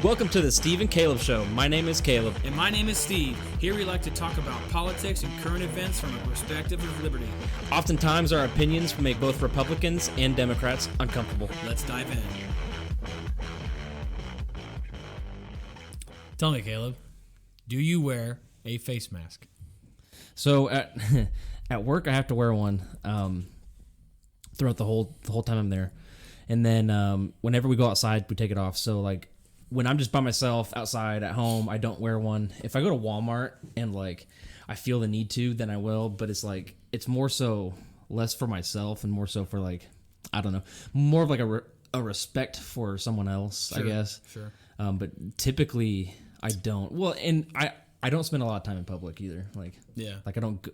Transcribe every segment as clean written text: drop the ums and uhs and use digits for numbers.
Welcome to the Steve and Caleb Show. My name is Caleb. And my name is Steve. Here we like to talk about politics and current events from a perspective of liberty. Oftentimes, our opinions make both Republicans and Democrats uncomfortable. Let's dive in. Tell me, Caleb, do you wear a face mask? So at work, I have to wear one throughout the whole time I'm there, and then whenever we go outside, we take it off. So like when I'm just by myself outside at home, I don't wear one. If I go to Walmart and like I feel the need to, then I will. But it's like it's more so less for myself and more so for like I don't know, more of like a respect for someone else, Sure, I guess. Sure. But typically I don't. Well, and I don't spend a lot of time in public either. Like I don't.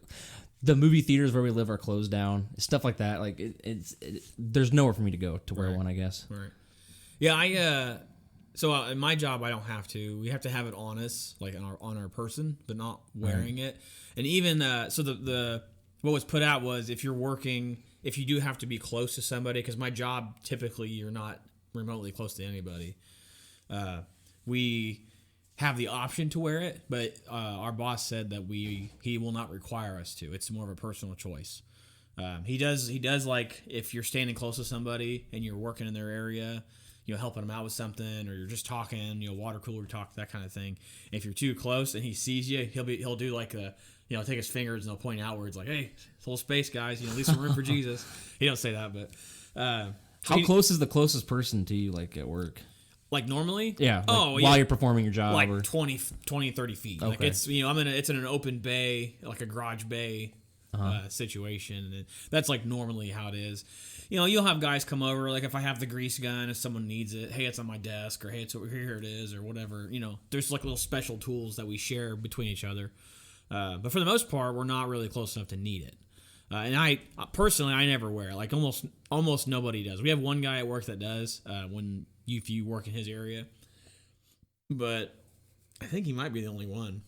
The movie theaters where we live are closed down. Stuff like that. Like there's nowhere for me to go to wear one, I guess. Right. Yeah, So in my job, I don't have to. We have to have it on us, like on our person, but not wearing it. And even so, the what was put out was if you're working, if you do have to be close to somebody, because my job typically you're not remotely close to anybody. We have the option to wear it, but our boss said that he will not require us to. It's more of a personal choice. He does like if you're standing close to somebody and you're working in their area, helping them out with something, or you're just talking, water cooler talk, that kind of thing. If you're too close and he sees you, he'll do like take his fingers and he'll point outwards like, hey, full space, guys, leave some room for Jesus. He don't say that, but how close is the closest person to you, like at work? Like normally? Yeah. While you're performing your job, like 20, 30 feet. Okay. Like it's it's in an open bay, like a garage bay situation, and that's like normally how it is. You'll have guys come over, like if I have the grease gun, if someone needs it, hey, it's on my desk, or hey, it's over here, it is, or whatever. There's like little special tools that we share between each other. But for the most part, we're not really close enough to need it. And I personally, I never wear it. Like almost nobody does. We have one guy at work that does if you work in his area, but I think he might be the only one.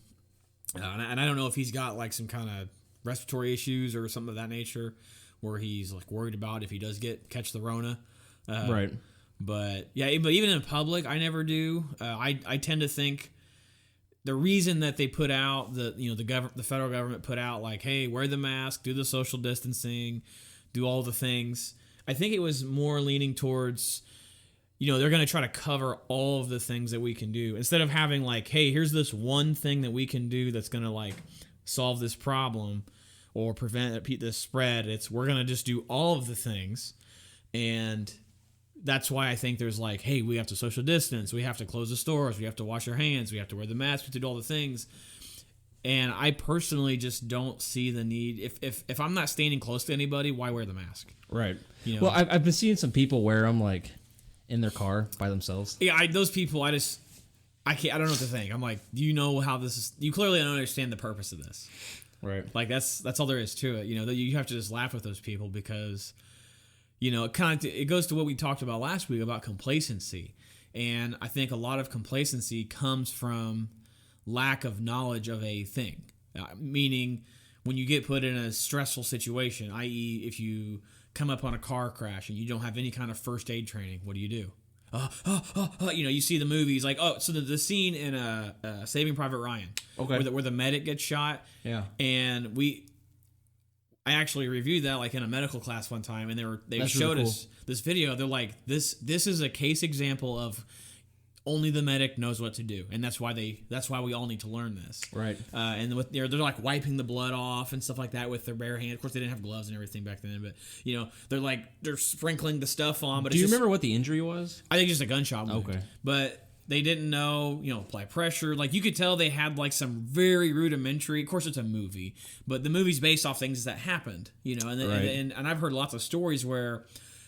And I don't know if he's got like some kind of respiratory issues or something of that nature, where he's like worried about if he does catch the Rona. Right. But yeah, but even in public, I never do. I tend to think the reason that they put out the federal government put out like, hey, wear the mask, do the social distancing, do all the things. I think it was more leaning towards, they're going to try to cover all of the things that we can do instead of having like, hey, here's this one thing that we can do that's going to like solve this problem or prevent this spread. We're going to just do all of the things. And that's why I think there's like, hey, we have to social distance. We have to close the stores. We have to wash our hands. We have to wear the mask. We have to do all the things. And I personally just don't see the need. If I'm not standing close to anybody, why wear the mask? Right. Well, I've been seeing some people wear them like in their car by themselves. Yeah, those people, I don't know what to think. I'm like, do you know how this is? You clearly don't understand the purpose of this. Right. Like that's all there is to it. You have to just laugh with those people because, it goes to what we talked about last week about complacency. And I think a lot of complacency comes from lack of knowledge of a thing. Meaning when you get put in a stressful situation, i.e. if you come up on a car crash and you don't have any kind of first aid training, what do you do? You see the movies like, so the scene in Saving Private Ryan, okay, where the medic gets shot, yeah, and I actually reviewed that like in a medical class one time, and they showed us this video. They're like, this is a case example of only the medic knows what to do, and that's why we all need to learn this, right? And they're like wiping the blood off and stuff like that with their bare hand. Of course, they didn't have gloves and everything back then, but they're sprinkling the stuff on. But do you remember what the injury was? I think just a gunshot wound. Okay, but they didn't know, apply pressure. Like you could tell they had like some very rudimentary. Of course, it's a movie, but the movie's based off things that happened, and I've heard lots of stories where.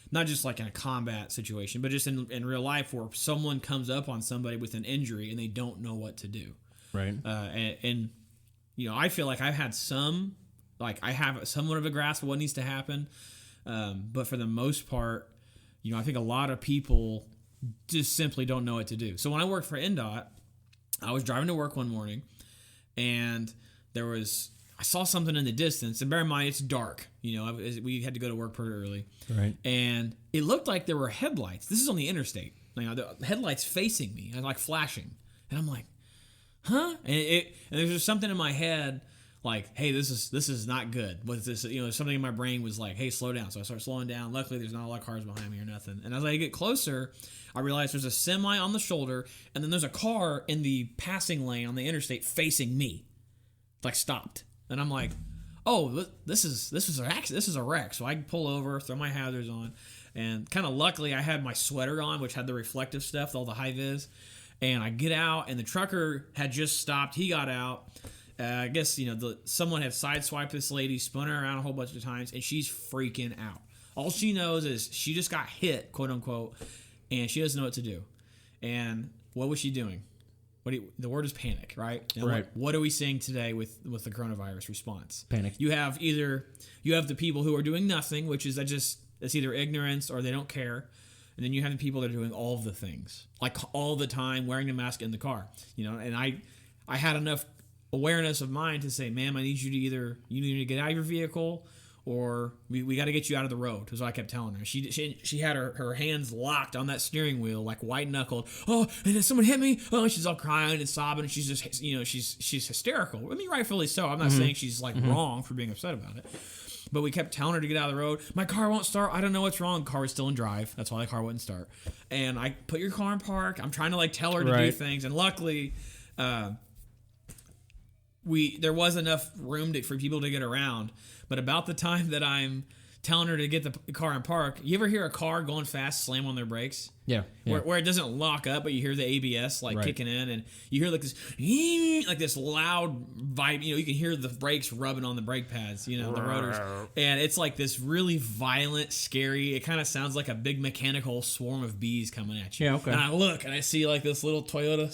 Not just like in a combat situation, but just in real life where someone comes up on somebody with an injury and they don't know what to do. Right. And I feel like I have somewhat of a grasp of what needs to happen. But for the most part, I think a lot of people just simply don't know what to do. So when I worked for NDOT, I was driving to work one morning and I saw something in the distance, and bear in mind, it's dark. We had to go to work pretty early. Right. And it looked like there were headlights. This is on the interstate. the headligh's facing me and like flashing, and I'm like, huh? And there's just something in my head like, hey, this is not good. What's this? Something in my brain was like, hey, slow down. So I start slowing down. Luckily, there's not a lot of cars behind me or nothing. And as I get closer, I realize there's a semi on the shoulder, and then there's a car in the passing lane on the interstate facing me, like stopped. And I'm like, oh, this is a wreck. So I pull over, throw my hazards on, and kind of luckily I had my sweater on, which had the reflective stuff, all the high vis. And I get out, and the trucker had just stopped. He got out. I guess, someone had sideswiped this lady, spun her around a whole bunch of times, and she's freaking out. All she knows is she just got hit, quote unquote, and she doesn't know what to do. And what was she doing? The word is panic, right? Now, right. What are we seeing today with the coronavirus response? Panic. You have the people who are doing nothing, which is it's either ignorance or they don't care. And then you have the people that are doing all of the things, like all the time wearing a mask in the car. And I had enough awareness of mind to say, ma'am, I need you need to get out of your vehicle, or we got to get you out of the road, is what I kept telling her. She had her hands locked on that steering wheel, like white knuckled. Oh, and someone hit me. Oh, she's all crying and sobbing, and she's just, she's hysterical. I mean, rightfully so. I'm not saying she's like wrong for being upset about it. But we kept telling her to get out of the road. My car won't start. I don't know what's wrong. Car was still in drive. That's why the car wouldn't start. And I put your car in park. I'm trying to like tell her to do things. And luckily, there was enough room for people to get around. But about the time that I'm telling her to get the car in park, you ever hear a car going fast slam on their brakes? Yeah. Where it doesn't lock up, but you hear the ABS kicking in, and you hear like this loud vibe. You can hear the brakes rubbing on the brake pads, the rotors, and it's like this really violent, scary. It kind of sounds like a big mechanical swarm of bees coming at you. Yeah, okay. And I look and I see like this little Toyota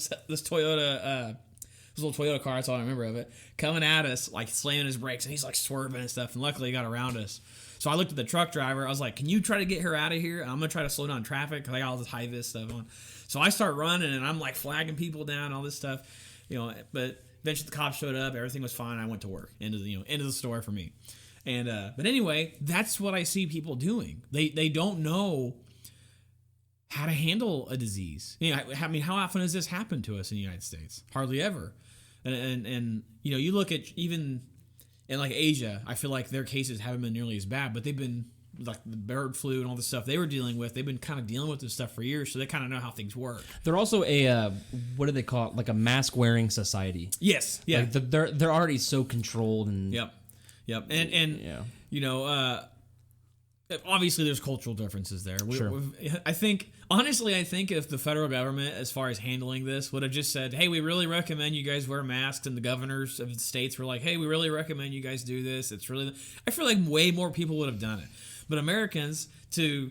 car, that's all I remember of it, coming at us, like slamming his brakes, and he's like swerving and stuff, and luckily he got around us. So I looked at the truck driver. I was like, can you try to get her out of here? I'm going to try to slow down traffic because I got all this high-vis stuff on. So I start running, and I'm like flagging people down, all this stuff. But eventually the cops showed up. Everything was fine. I went to work. End of the story for me. And but anyway, that's what I see people doing. They don't know how to handle a disease. I mean, how often has this happened to us in the United States? Hardly ever. And you look at even in like Asia, I feel like their cases haven't been nearly as bad, but they've been like the bird flu and all the stuff they were dealing with. They've been kind of dealing with this stuff for years, so they kind of know how things work. They're also what do they call it? Like a mask wearing society. Yes. Yeah. Like they're already so controlled and. Yep. And yeah. Obviously there's cultural differences there. Sure. I think if the federal government, as far as handling this, would have just said, hey, we really recommend you guys wear masks, and the governors of the states were like, hey, we really recommend you guys do this. I feel like way more people would have done it. But Americans, to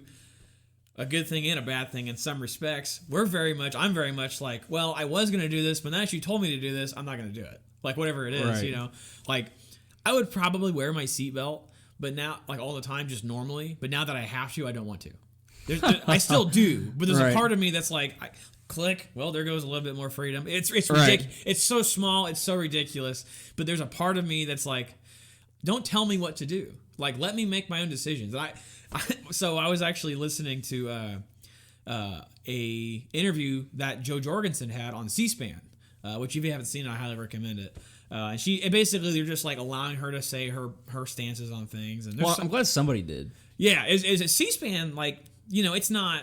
a good thing and a bad thing in some respects, I'm very much like, well, I was going to do this, but now that you told me to do this, I'm not going to do it. Like whatever it is, right. Like I would probably wear my seatbelt, but now, like all the time, just normally. But now that I have to, I don't want to. I still do, but there's a part of me that's like, click. Well, there goes a little bit more freedom. It's ridiculous. It's so small. It's so ridiculous. But there's a part of me that's like, don't tell me what to do. Like, let me make my own decisions. So I was actually listening to a interview that Joe Jorgensen had on C-SPAN, which if you haven't seen it, I highly recommend it. And basically they're just like allowing her to say her stances on things. And I'm glad somebody did. Yeah, is a C-SPAN, like, it's not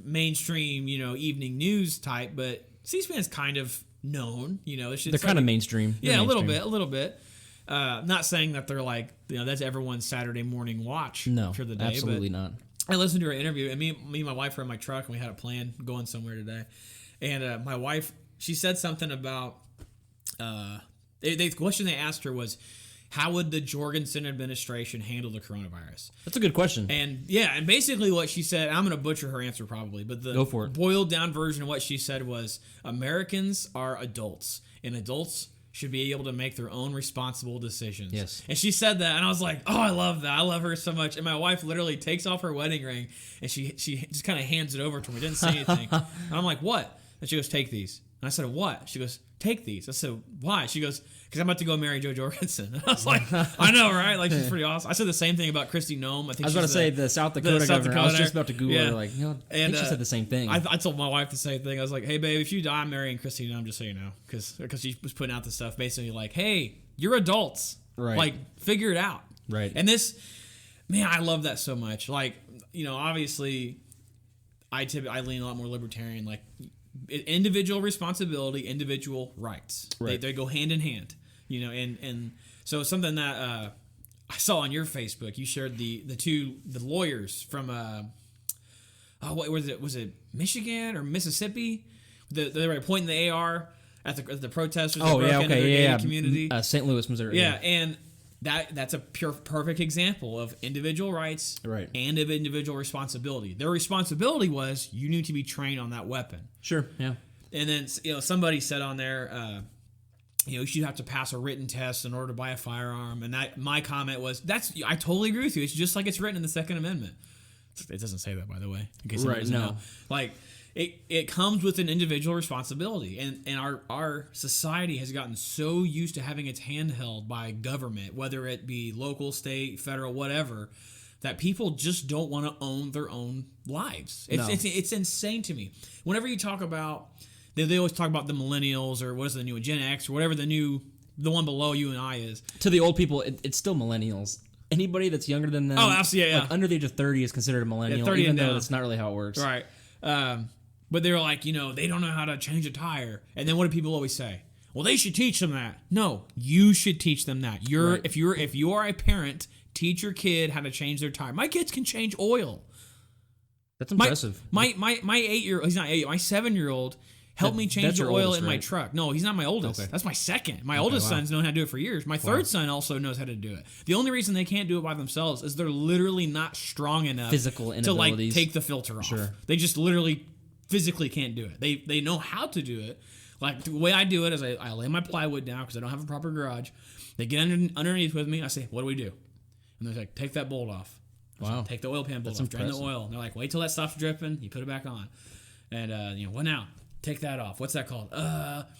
mainstream, evening news type, but C-SPAN's kind of known, They're kind of mainstream. Yeah, a little bit. Not saying that they're like, that's everyone's Saturday morning watch for the day. Absolutely not. I listened to her interview, and me and my wife were in my truck, and we had a plan going somewhere today. And my wife, she said something about, the question they asked her was, how would the Jorgensen administration handle the coronavirus? That's a good question. And basically what she said, I'm going to butcher her answer probably, but the Go for it. boiled down version of what she said was, Americans are adults, and adults should be able to make their own responsible decisions. Yes. And she said that, and I was like, oh, I love that. I love her so much. And my wife literally takes off her wedding ring, and she just kind of hands it over to me. Didn't say anything. And I'm like, what? And she goes, take these. And I said, what? She goes, take these. I said, why? She goes, because I'm about to go marry Joe Jorgensen. And I was like, I know, right? Like, she's pretty awesome. I said the same thing about Kristi Noem. I was about to say the South Dakota governor. I was just about to Google her. Like, I think she said the same thing. I told my wife the same thing. I was like, hey, babe, if you die, I'm marrying Kristi Noem, just so you know. Because she was putting out the stuff basically like, hey, you're adults. Right. Like, figure it out. Right. And this, man, I love that so much. Like, obviously, I lean a lot more libertarian. Like, individual responsibility, individual rights. Right. They go hand in hand. And so something that I saw on your Facebook, you shared the lawyers from what was it? Was it Michigan or Mississippi? They were pointing the AR at the protesters. Oh yeah, okay, yeah. Community, St. Louis, Missouri. Yeah, and that's a perfect example of individual rights and of individual responsibility. Their responsibility was you need to be trained on that weapon. Sure. Yeah. And then somebody said on there. You should have to pass a written test in order to buy a firearm. And my comment was, I totally agree with you. It's just like it's written in the Second Amendment. It doesn't say that, by the way. In case right, no. Know. Like, it comes with an individual responsibility. And our society has gotten so used to having its hand held by government, whether it be local, state, federal, whatever, that people just don't want to own their own lives. It's insane to me. Whenever you talk about... They always talk about the millennials or what is the new Gen X or whatever the one below you and I is. To the old people, it's still millennials. Anybody that's younger than them, absolutely, yeah. Like under the age of 30 is considered a millennial, 30 even and though down. that's not really how it works. Right. But they're like, they don't know how to change a tire. And then what do people always say? Well, they should teach them that. No, you should teach them that. If you are a parent, teach your kid how to change their tire. My kids can change oil. That's impressive. My 8-year-old, he's not 8, my 7-year-old helped me change the oil in my truck. No, he's not my oldest. Okay. That's my second. My oldest son's known how to do it for years. My third son also knows how to do it. The only reason they can't do it by themselves is they're literally not strong enough physical to inabilities. take the filter off. Sure. They just literally physically can't do it. They know how to do it. Like the way I do it is I lay my plywood down because I don't have a proper garage. They get underneath with me. I say, what do we do? And they're like, take that bolt off. Wow. Take the oil pan bolt off. Drain the oil. And they're like, wait till that stops dripping. You put it back on. And what now? Take that off. What's that called?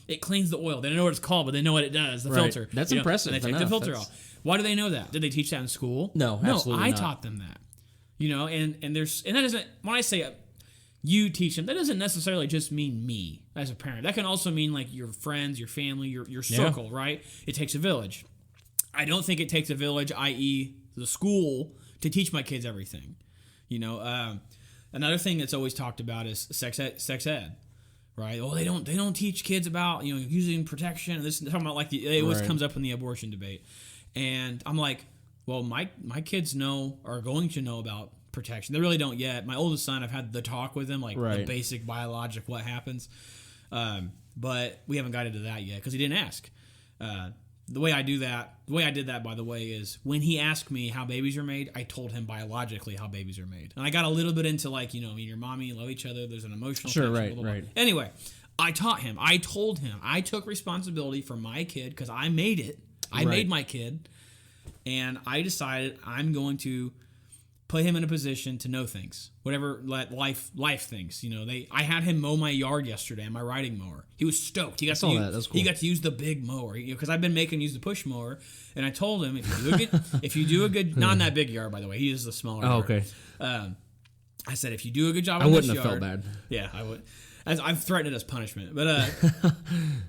It cleans the oil. They don't know what it's called, but they know what it does. The filter. That's impressive. And they take the filter off. Why do they know that? Did they teach that in school? No, absolutely I not. taught them that. And that doesn't. When I say you teach them, that doesn't necessarily just mean me as a parent. That can also mean like your friends, your family, your circle. Right? It takes a village. I don't think it takes a village, i.e., the school, to teach my kids everything. Another thing that's always talked about is sex ed. Right. Oh, they don't teach kids about using protection. This talking about like it always comes up in the abortion debate, and I'm like, well, my kids are going to know about protection. They really don't yet. My oldest son, I've had the talk with him, like the basic biologic what happens, but we haven't got into that yet because he didn't ask. The way I did that, by the way, is when he asked me how babies are made, I told him biologically how babies are made. And I got a little bit into like, your mommy, love each other. There's an emotional connection, blah, blah, blah. Anyway, I taught him. I told him. I took responsibility for my kid because I made it. I made my kid. And I decided I'm going to put him in a position to know things, whatever life things. I had him mow my yard yesterday on my riding mower. He was stoked. He got to use the big mower because I've been making him use the push mower. And I told him if you do a good not in that big yard, by the way, he uses the smaller yard. Okay. I said if you do a good job, I wouldn't have felt bad. Yeah, I would. I've threatened it as punishment, but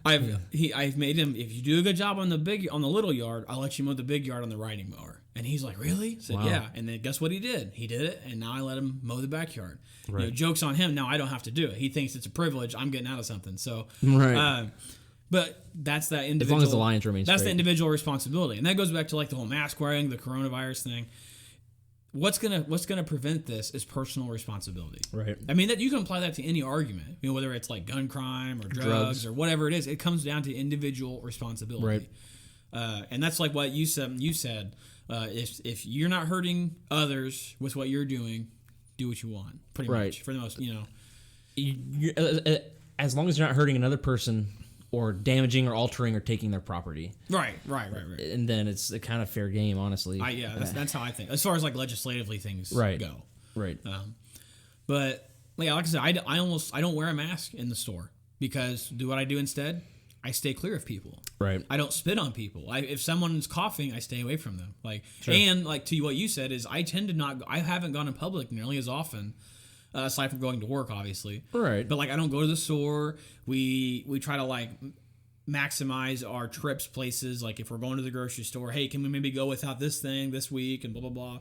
I've made him. If you do a good job on the little yard, I'll let you mow the big yard on the riding mower. And he's like, really? I said, wow. Yeah. And then guess what he did? He did it, and now I let him mow the backyard. Right. Joke's on him. Now I don't have to do it. He thinks it's a privilege. I'm getting out of something. So, but that's that individual. As long as the lines remain straight. That's the individual responsibility, and that goes back to like the whole mask wearing, the coronavirus thing. What's gonna prevent this is personal responsibility. Right. I mean that you can apply that to any argument. Whether it's like gun crime or drugs or whatever it is, it comes down to individual responsibility. Right. And that's like what you said. If you're not hurting others with what you're doing, do what you want. Pretty much for the most. As long as you're not hurting another person or damaging or altering or taking their property. Right. And then it's a kind of fair game, honestly. That's how I think. As far as like legislatively things go. Right. But like I said, I don't wear a mask in the store. because do what I do instead. I stay clear of people. Right. I don't spit on people. If someone's coughing, I stay away from them. And like to what you said is, I tend to not. I haven't gone in public nearly as often, aside from going to work, obviously. Right. But like, I don't go to the store. We try to like maximize our trips places. Like if we're going to the grocery store, hey, can we maybe go without this thing this week and blah blah blah.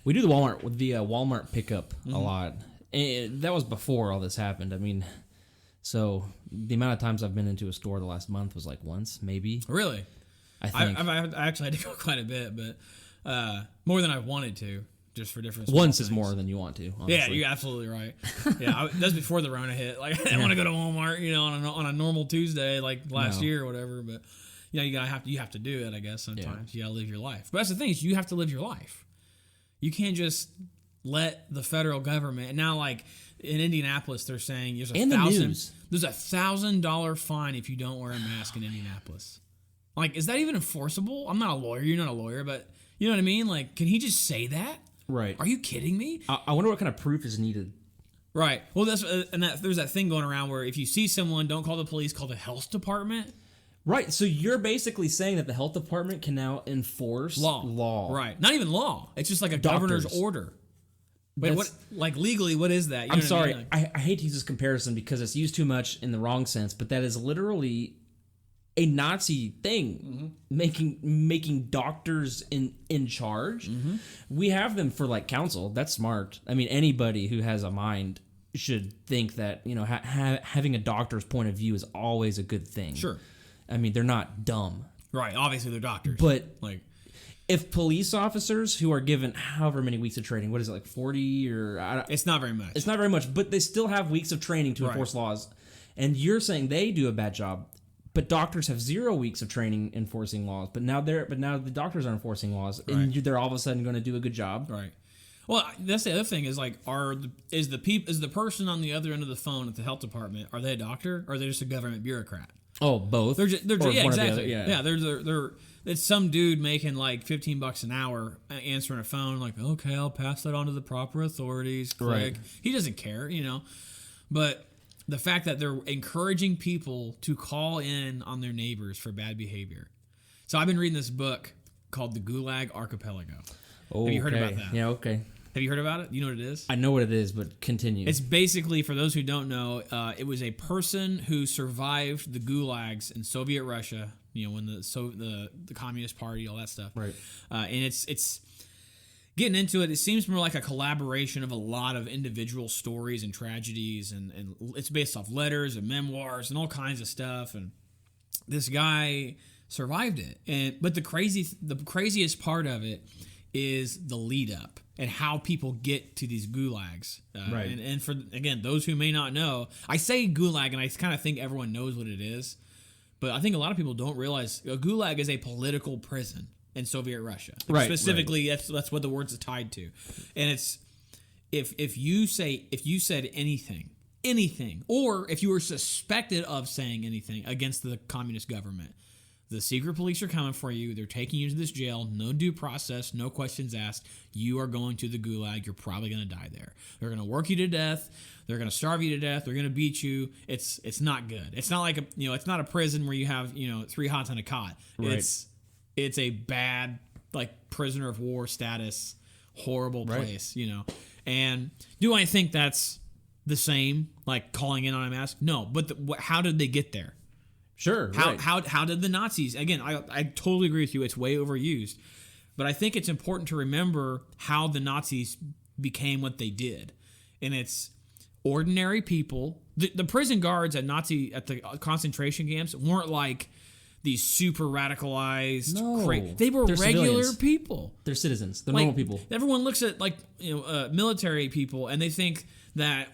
We do the Walmart pickup a lot. And that was before all this happened. I mean. So the amount of times I've been into a store the last month was like once, maybe. Really? I think. I actually had to go quite a bit, but more than I wanted to, just for different once things. is more than you want to, honestly. Yeah, you're absolutely right. Yeah, that's before the Rona hit. Like, I didn't want to go to Walmart, on a normal Tuesday, like last year or whatever. But you have to do it, I guess. Sometimes you gotta live your life. But that's the thing, is you have to live your life. You can't just let the federal government. And now, like in Indianapolis, they're saying there's $1,000 fine if you don't wear a mask in Indianapolis. Like, is that even enforceable? I'm not a lawyer. You're not a lawyer, but you know what I mean? Like, can he just say that? Right. Are you kidding me? I wonder what kind of proof is needed. Right. Well, there's that thing going around where if you see someone, don't call the police, call the health department. Right. So you're basically saying that the health department can now enforce law. Right. Not even law. It's just like a governor's order. Wait, what? Like legally, what is that? I'm sorry. I hate to use this comparison because it's used too much in the wrong sense, but that is literally a Nazi thing, making doctors in charge. We have them for like counsel. That's smart. I mean, anybody who has a mind should think that having a doctor's point of view is always a good thing. Sure. I mean, they're not dumb. Right. Obviously, they're doctors. But like, if police officers who are given however many weeks of training, what is it, like 40 or... It's not very much. It's not very much, but they still have weeks of training to enforce laws. And you're saying they do a bad job, but doctors have 0 weeks of training enforcing laws. But now the doctors are enforcing laws, and they're all of a sudden going to do a good job. Right. Well, that's the other thing is like, is the person on the other end of the phone at the health department, are they a doctor or are they just a government bureaucrat? Oh, both. They're exactly. Yeah, they're it's some dude making like $15 an hour answering a phone like, okay, I'll pass that on to the proper authorities. Click. Right. He doesn't care, But the fact that they're encouraging people to call in on their neighbors for bad behavior. So I've been reading this book called The Gulag Archipelago. Oh, have you heard about that? Yeah, okay. Have you heard about it? You know what it is? I know what it is, but continue. It's basically, for those who don't know, it was a person who survived the gulags in Soviet Russia, when the Communist Party, all that stuff. Right. And it's getting into it. It seems more like a collaboration of a lot of individual stories and tragedies, and it's based off letters and memoirs and all kinds of stuff. And this guy survived it. But the craziest part of it is the lead up and how people get to these gulags. Right. And for, again, those who may not know, I say gulag and I kind of think everyone knows what it is, but I think a lot of people don't realize a gulag is a political prison in Soviet Russia. Right. Specifically, that's what the words are tied to. And it's, if you said anything, or if you were suspected of saying anything against the communist government, the secret police are coming for you. They're taking you to this jail. No due process. No questions asked. You are going to the gulag. You're probably going to die there. They're going to work you to death. They're going to starve you to death. They're going to beat you. It's not good. It's not like it's not a prison where you have 3 hots on a cot. Right. It's a bad, like, prisoner of war status, horrible place. And do I think that's the same, like calling in on a mask? No. But how did they get there? Sure. How did the Nazis, again, I totally agree with you, it's way overused, but I think it's important to remember how the Nazis became what they did. And it's ordinary people. The prison guards at the concentration camps weren't like these super radicalized, they were regular civilians. People. They're citizens. They're normal people. Everyone looks at military people and they think that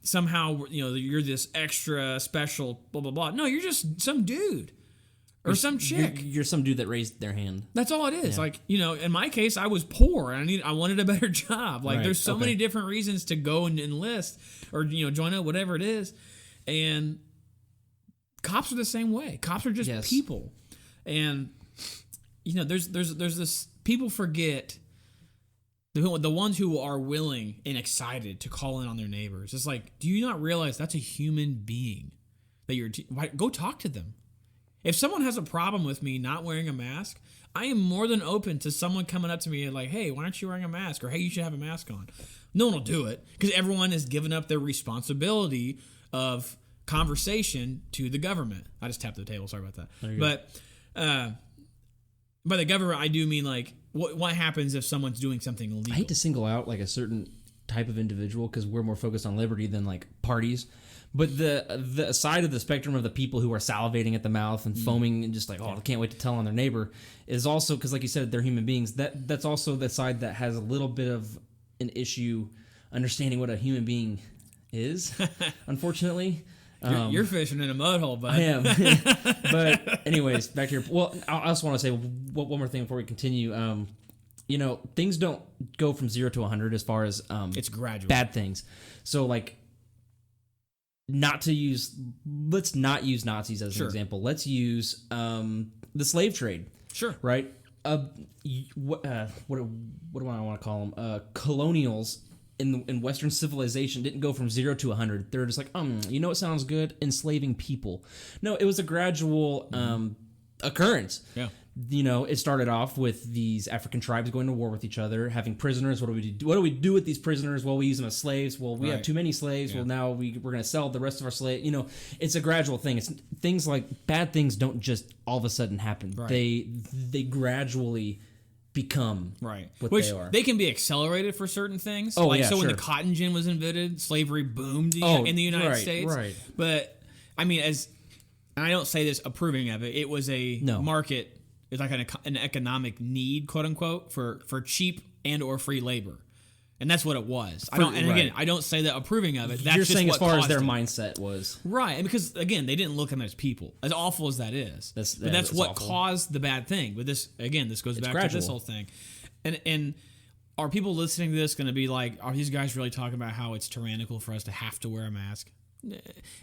somehow, you're this extra special blah blah blah. No, you're just some dude or some chick. You're some dude that raised their hand. That's all it is. Yeah. Like, in my case, I was poor and I wanted a better job. Like, there's so many different reasons to go and enlist or join up, whatever it is. And cops are the same way. Cops are just people. And there's this, people forget. The ones who are willing and excited to call in on their neighbors. It's like, do you not realize that's a human being? go talk to them. If someone has a problem with me not wearing a mask, I am more than open to someone coming up to me and like, hey, why aren't you wearing a mask? Or hey, you should have a mask on. No one will do it because everyone has given up their responsibility of conversation to the government. I just tapped the table. Sorry about that. But by the government, I do mean like what happens if someone's doing something illegal. I hate to single out like a certain type of individual because we're more focused on liberty than like parties. But the side of the spectrum of the people who are salivating at the mouth and foaming and just like, oh, I can't wait to tell on their neighbor is also, because like you said, they're human beings. That's also the side that has a little bit of an issue understanding what a human being is, unfortunately. You're fishing in a mud hole, bud. I am. But anyways, back to your... Well, I also want to say one more thing before we continue. Things don't go from 0 to 100 as far as... it's gradual. Bad things. So, like... let's not use Nazis as an example. Let's use the slave trade. Sure. Right? What do I want to call them? Colonials in Western civilization didn't go from 0 to 100. They're just like, what sounds good? Enslaving people. No, it was a gradual occurrence. Yeah. It started off with these African tribes going to war with each other, having prisoners. What do we do with these prisoners? Well, we use them as slaves. Well, we have too many slaves. Yeah. Well, now we're going to sell the rest of our slaves. It's a gradual thing. It's things like bad things don't just all of a sudden happen. Right. They gradually become what they are. They can be accelerated for certain things. Oh, so when the cotton gin was invented, slavery boomed in the United States. Right. But I mean, and I don't say this approving of it. It was a market. It's like an economic need, quote unquote, for cheap and or free labor, and that's what it was. I don't say that approving of it. That's You're just saying what as far as their it. Mindset was right, and because again, they didn't look at them as people, as awful as that is. That's what awful. Caused the bad thing. But this goes back to this whole thing, and are people listening to this going to be like, are these guys really talking about how it's tyrannical for us to have to wear a mask?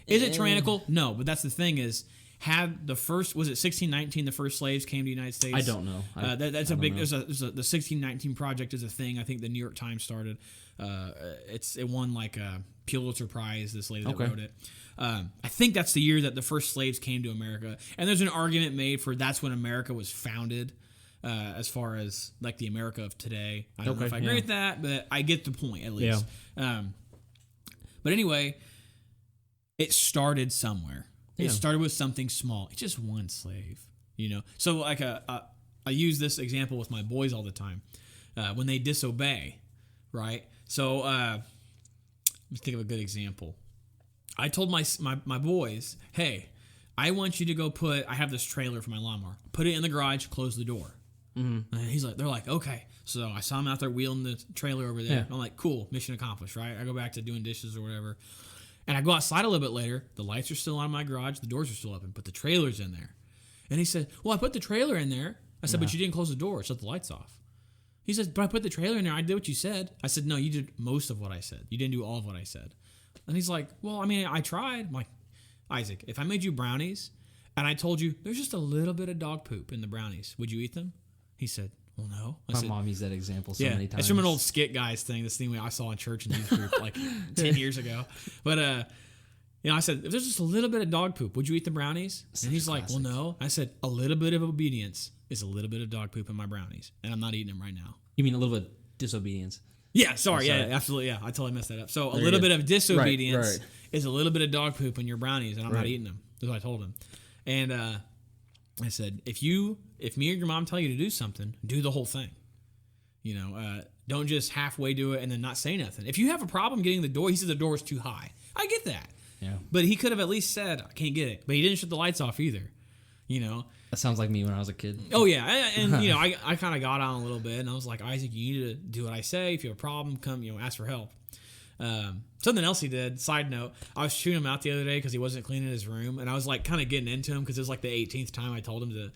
Is it tyrannical? No, but that's the thing is. Had the first, was it 1619 the first slaves came to the United States? I don't know. That's a big, the 1619 Project is a thing. I think the New York Times started. It won like a Pulitzer Prize, this lady that wrote it. I think that's the year that the first slaves came to America. And there's an argument made for that's when America was founded, as far as like the America of today. I don't know if I agree with that, but I get the point at least. Yeah. But anyway, it started somewhere. It started with something small. It's just one slave, So like I use this example with my boys all the time when they disobey, right? So let's think of a good example. I told my boys, hey, I want you to go I have this trailer for my lawnmower. Put it in the garage, close the door. Mm-hmm. And they're like, okay. So I saw him out there wheeling the trailer over there. Yeah. I'm like, cool, mission accomplished, right? I go back to doing dishes or whatever. And I go outside a little bit later. The lights are still on in my garage. The doors are still open, but the trailer's in there. And he said, well, I put the trailer in there. I said, but you didn't close the door. Shut the lights off. He says, but I put the trailer in there. I did what you said. I said, no, you did most of what I said. You didn't do all of what I said. And he's like, well, I mean, I tried. I'm like, Isaac, if I made you brownies and I told you there's just a little bit of dog poop in the brownies, would you eat them? He said, well, no. My mom used that example so many times. It's from an old Skit Guys thing, this thing I saw in church and youth group like 10 years ago. But, I said, if there's just a little bit of dog poop, would you eat the brownies? And he's like, well, no. I said, a little bit of obedience is a little bit of dog poop in my brownies, and I'm not eating them right now. You mean a little bit of disobedience? Yeah, sorry. Yeah, absolutely. Yeah, I totally messed that up. So a little bit of disobedience is a little bit of dog poop in your brownies, and I'm not eating them. That's what I told him. And I said, if me or your mom tell you to do something, do the whole thing. Don't just halfway do it and then not say nothing. If you have a problem getting the door, he said the door is too high. I get that. Yeah. But he could have at least said, I can't get it. But he didn't shut the lights off either. That sounds like me when I was a kid. Oh, yeah. And I kind of got on a little bit. And I was like, Isaac, you need to do what I say. If you have a problem, come, ask for help. Something else he did, side note, I was chewing him out the other day because he wasn't cleaning his room. And I was like kind of getting into him because it was like the 18th time I told him to,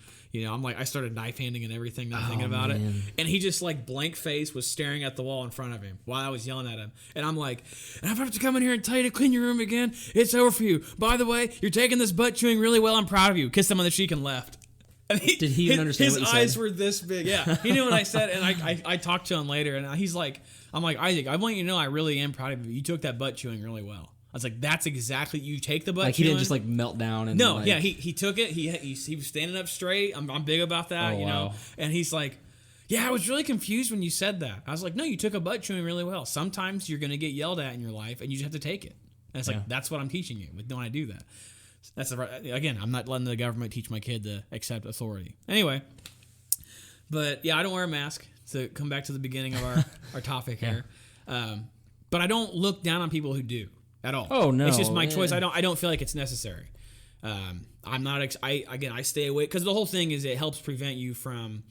I'm like, I started knife handing and everything, not thinking about it. And he just like blank face was staring at the wall in front of him while I was yelling at him. And I'm like, and if I have to come in here and tell you to clean your room again, it's over for you. By the way, you're taking this butt chewing really well. I'm proud of you. Kissed him on the cheek and left. And did he even understand what you said? His eyes were this big. Yeah, he knew what I said. And I talked to him later and he's like, I'm like, Isaac, I want you to know I really am proud of you. You took that butt chewing really well. was like, that's exactly, you take the butt Like, he chewing. didn't just, like, melt down and, No, like, yeah, he took it. He was standing up straight. I'm big about that, Oh, you know. wow. And he's like, yeah, I was really confused when you said that. I was like, no, you took a butt chewing really well. Sometimes you're going to get yelled at in your life, and you just have to take it. And it's like, that's what I'm teaching you when I do that. That's again, I'm not letting the government teach my kid to accept authority. Anyway, but yeah, I don't wear a mask. To come back to the beginning of our topic here, but I don't look down on people who do at all. Oh, no. It's just my choice. I don't feel like it's necessary. I'm not. I stay away because the whole thing is it helps prevent you from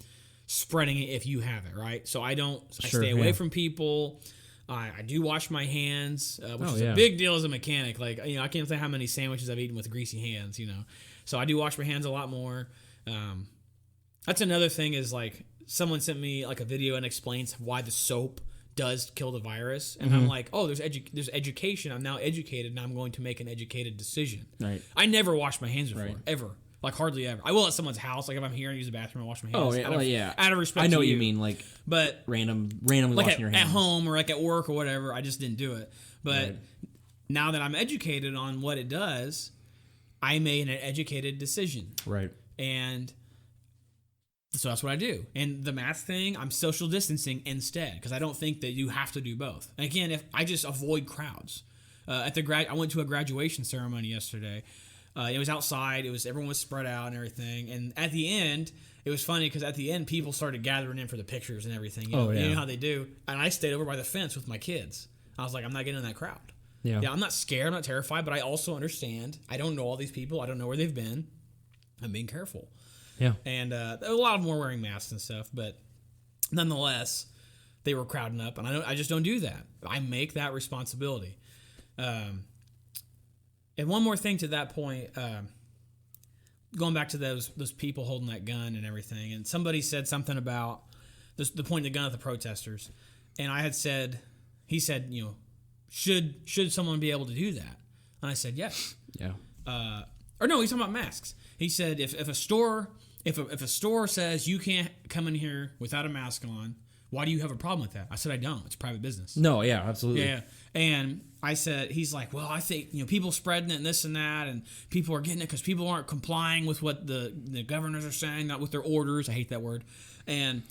spreading it if you have it, right? So I stay away from people. I do wash my hands, which is a big deal as a mechanic. Like, you know, I can't say how many sandwiches I've eaten with greasy hands, you know. So I do wash my hands a lot more. That's another thing is, like, someone sent me like a video and explains why the soap does kill the virus, and I'm like, oh, there's education. I'm now educated, and I'm going to make an educated decision. Right. I never washed my hands before, ever. Like, hardly ever. I will at someone's house. Like, if I'm here and use the bathroom, I wash my hands. Oh, yeah. Out of respect I know to what you mean. Like, but randomly like washing your hands. at home or like at work or whatever, I just didn't do it. But now that I'm educated on what it does, I made an educated decision. Right. And so that's what I do. And the mask thing, I'm social distancing instead because I don't think that you have to do both. And again, if I just avoid crowds. I went to a graduation ceremony yesterday. It was outside. Everyone was spread out and everything. And at the end, it was funny because at the end, people started gathering in for the pictures and everything. You know how they do. And I stayed over by the fence with my kids. I was like, I'm not getting in that crowd. Yeah, I'm not scared. I'm not terrified. But I also understand. I don't know all these people. I don't know where they've been. I'm being careful. Yeah. And a lot of them were wearing masks and stuff. But nonetheless, they were crowding up. And I just don't do that. I make that responsibility. And one more thing to that point, going back to those people holding that gun and everything, and somebody said something about the pointing the gun at the protesters, and I had said, he said, you know, should someone be able to do that? And I said yes. Yeah. Or no, he's talking about masks. He said if a store says you can't come in here without a mask on, why do you have a problem with that? I said I don't. It's private business. No, yeah, absolutely. Yeah. And I said, he's like, well, I think, you know, people spreading it and this and that, and people are getting it because people aren't complying with what the governors are saying, not with their orders. I hate that word. And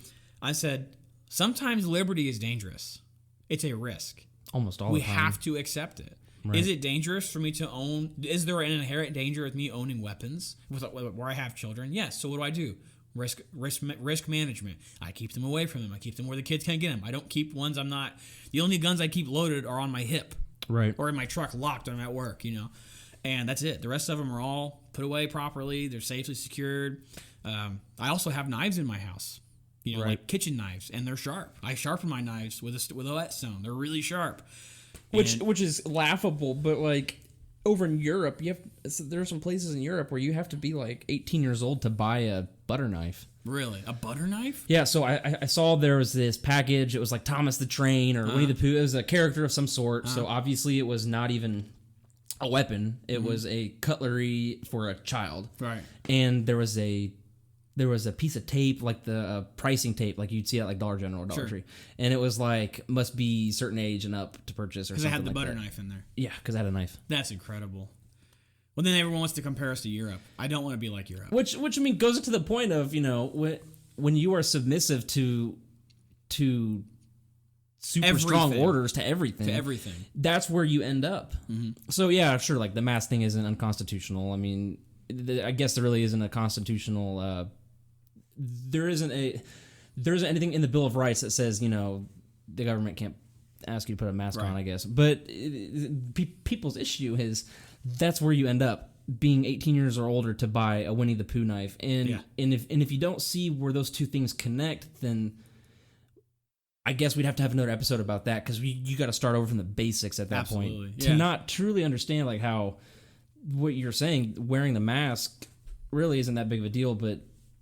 I said, sometimes liberty is dangerous. It's a risk. Almost all the time. We have to accept it. Right. Is it dangerous for me to own? Is there an inherent danger with me owning weapons where I have children? Yes. So what do? Risk management. I keep them away from them. I keep them where the kids can't get them. I don't keep ones I'm not. The only guns I keep loaded are on my hip, right, or in my truck locked when I'm at work. You know, and that's it. The rest of them are all put away properly. They're safely secured. I also have knives in my house. You know, like kitchen knives, and they're sharp. I sharpen my knives with a whetstone. They're really sharp. Which is laughable, but like over in Europe, there are some places in Europe where you have to be like 18 years old to buy a butter knife. Really? A butter knife? Yeah, so I saw there was this package. It was like Thomas the Train or Winnie the Pooh. It was a character of some sort. So obviously it was not even a weapon. It was a cutlery for a child. Right. And there was a piece of tape, like the pricing tape, like you'd see at like Dollar General or Dollar Tree. And it was like, must be certain age and up to purchase or something. Because it had the like butter that. knife in there. Yeah, because it had a knife. That's incredible. Well, then everyone wants to compare us to Europe. I don't want to be like Europe. Which I mean goes to the point of, you know, when you are submissive to super strong orders to everything. That's where you end up. Mm-hmm. So yeah, sure, like the mask thing isn't unconstitutional. I mean, I guess there really isn't a constitutional. There isn't anything in the Bill of Rights that says, you know, the government can't ask you to put a mask on, I guess. But people's issue is that's where you end up, being 18 years or older to buy a Winnie the Pooh knife. And if you don't see where those two things connect, then I guess we'd have to have another episode about that, because you got to start over from the basics at that point to not truly understand like how what you're saying, wearing the mask really isn't that big of a deal, but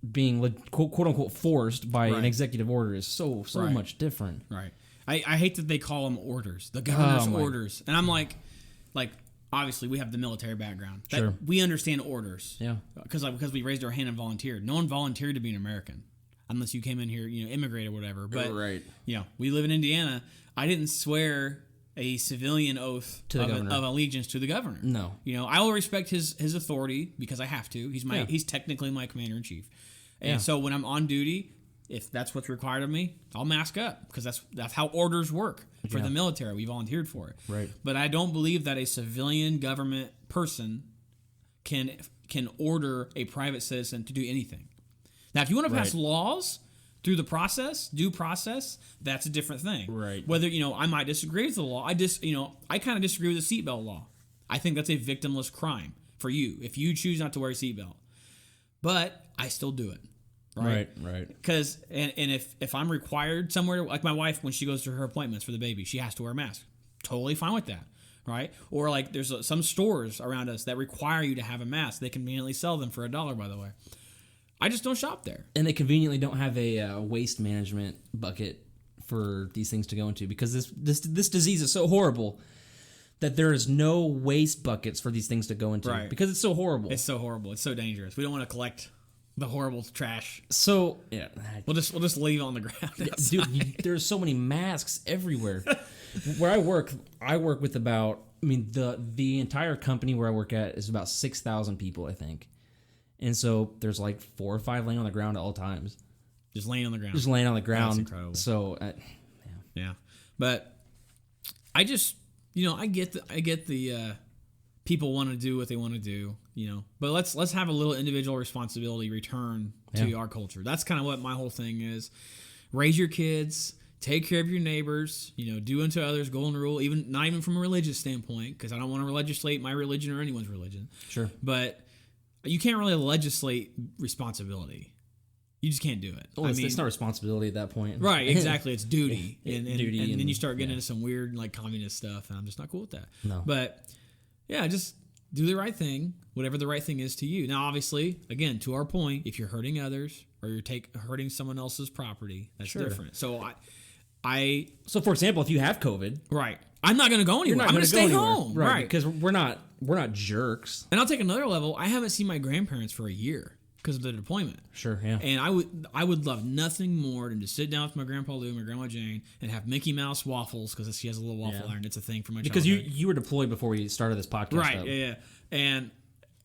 being like, quote unquote forced by an executive order is so much different. Right. I hate that they call them orders, the governor's orders, and I'm like obviously we have the military background. That we understand orders. Yeah. Because we raised our hand and volunteered. No one volunteered to be an American unless you came in here, you know, immigrate or whatever. But you know, we live in Indiana. I didn't swear a civilian oath To the governor. of allegiance to the governor. No. You know, I will respect his authority because I have to. He's technically my commander in chief. And so when I'm on duty, if that's what's required of me, I'll mask up because that's how orders work for the military. We volunteered for it. Right. But I don't believe that a civilian government person can order a private citizen to do anything. Now, if you want to pass laws through the process, due process, that's a different thing. Right. Whether, I might disagree with the law. I kind of disagree with the seatbelt law. I think that's a victimless crime for you if you choose not to wear a seatbelt. But I still do it. Right. Because and if I'm required somewhere, like my wife when she goes to her appointments for the baby, she has to wear a mask. Totally fine with that. Right? Or like there's some stores around us that require you to have a mask. They conveniently sell them for $1, by the way. I just don't shop there. And they conveniently don't have a waste management bucket for these things to go into because this disease is so horrible that there is no waste buckets for these things to go into because it's so horrible. It's so horrible. It's so dangerous. We don't want to collect the horrible trash. So yeah, we'll just leave it on the ground. Dude, there's so many masks everywhere. Where I work with about. I mean, the entire company where I work at is about 6,000 people, I think. And so there's like 4 or 5 laying on the ground at all times. Just laying on the ground. That's incredible. So, yeah. But I just, I get the people want to do what they want to do, But let's have a little individual responsibility return to our culture. That's kind of what my whole thing is. Raise your kids. Take care of your neighbors, do unto others, golden rule, not even from a religious standpoint, because I don't want to legislate my religion or anyone's religion. Sure. But you can't really legislate responsibility. You just can't do it. Well, it's not responsibility at that point. Right, exactly. It's duty. and then you start getting yeah. into some weird like communist stuff, and I'm just not cool with that. No. But yeah, just do the right thing, whatever the right thing is to you. Now, obviously, again, to our point, if you're hurting others or you're hurting someone else's property, that's sure. different. So So, for example, if you have COVID, right, I'm not going to go anywhere. I'm going to stay home, right? Because we're not jerks. And I'll take another level. I haven't seen my grandparents for a year because of the deployment. Sure, yeah. And I would love nothing more than to sit down with my grandpa Lou and my grandma Jane and have Mickey Mouse waffles because she has a little waffle iron. It's a thing for my childhood. Because you were deployed before we started this podcast, right? up. Yeah.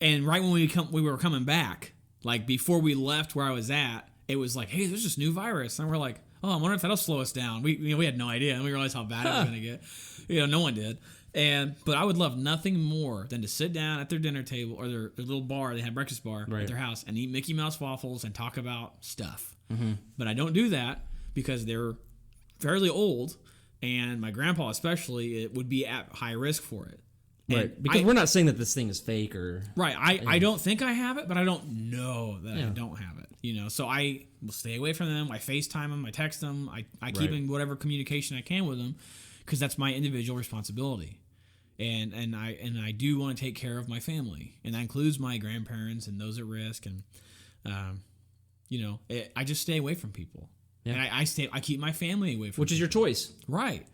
And right when we were coming back, like before we left where I was at, it was like, hey, there's this new virus, and we're like, oh, I wonder if that'll slow us down. We had no idea, and we realized how bad it was going to get. No one did. But I would love nothing more than to sit down at their dinner table or their little bar, they had breakfast bar at their house, and eat Mickey Mouse waffles and talk about stuff. Mm-hmm. But I don't do that because they're fairly old, and my grandpa especially would be at high risk for it. Right, because we're not saying that this thing is fake or... Right, I don't think I have it, but I don't know that I don't have it. So I will stay away from them. I FaceTime them, I text them, I keep in whatever communication I can with them because that's my individual responsibility. And I do want to take care of my family, and that includes my grandparents and those at risk. And I just stay away from people, and I keep my family away from. Which is your choice, right?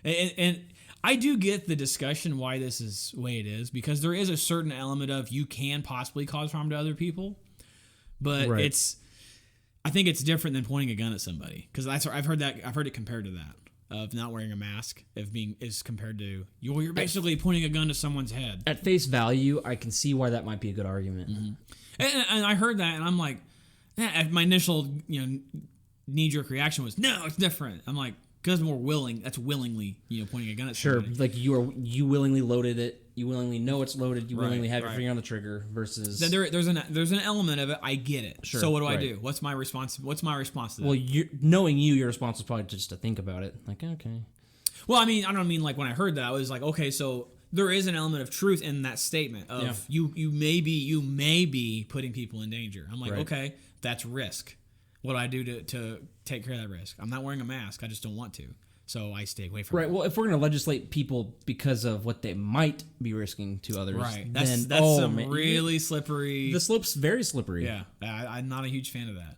And I do get the discussion why this is the way it is because there is a certain element of you can possibly cause harm to other people, but I think it's different than pointing a gun at somebody because I've heard it compared to that. Of not wearing a mask, is compared to you're basically pointing a gun to someone's head. At face value, I can see why that might be a good argument. Mm-hmm. And I heard that, and I'm like, my initial knee-jerk reaction was, no, it's different. I'm like, because more willing. That's willingly pointing a gun at somebody. Sure, like you willingly loaded it. You willingly know it's loaded. You willingly have your finger on the trigger. Versus there's an element of it. I get it. Sure, so what do I do? What's my response? What's my response to that? Well, knowing your response was probably just to think about it. Like, okay. Well, I don't mean like when I heard that I was like, okay, so there is an element of truth in that statement of you may be putting people in danger. I'm like, okay, that's risk. What do I do to take care of that risk? I'm not wearing a mask. I just don't want to. So I stay away from it. Right. Well, if we're going to legislate people because of what they might be risking to others, that's really slippery. The slope's very slippery. Yeah, I'm not a huge fan of that.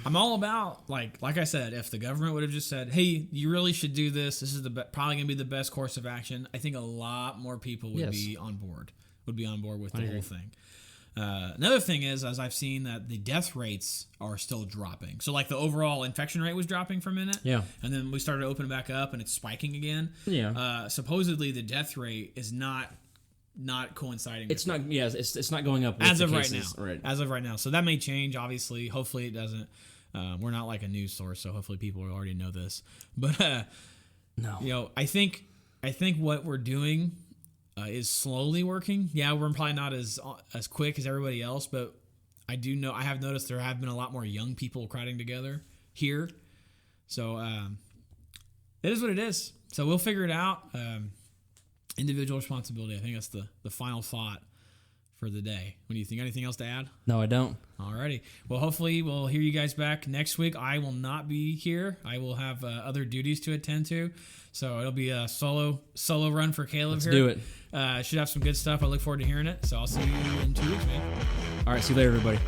I'm all about like I said, if the government would have just said, "Hey, you really should do this. This is probably going to be the best course of action." I think a lot more people would be on board. With the whole thing. Another thing is, as I've seen, that the death rates are still dropping. So like the overall infection rate was dropping for a minute. Yeah. And then we started opening back up and it's spiking again. Yeah. Supposedly the death rate is not coinciding. It's not. Yeah. It's not going up with as the of right cases. now. Right. As of right now. So that may change. Obviously, hopefully it doesn't. We're not like a news source, so hopefully people already know this. But No. you know, I think what we're doing is slowly working. Yeah, we're probably not as quick as everybody else, but I have noticed there have been a lot more young people crowding together here. So it is what it is. So we'll figure it out. Individual responsibility. I think that's the final thought for the day. What do you think? Anything else to add? No, I don't. Alrighty. Well, hopefully we'll hear you guys back next week. I will not be here. I will have other duties to attend to. So it'll be a solo run for Caleb here. Do it. Should have some good stuff. I look forward to hearing it. So I'll see you in 2 weeks, man. All right. See you later, everybody.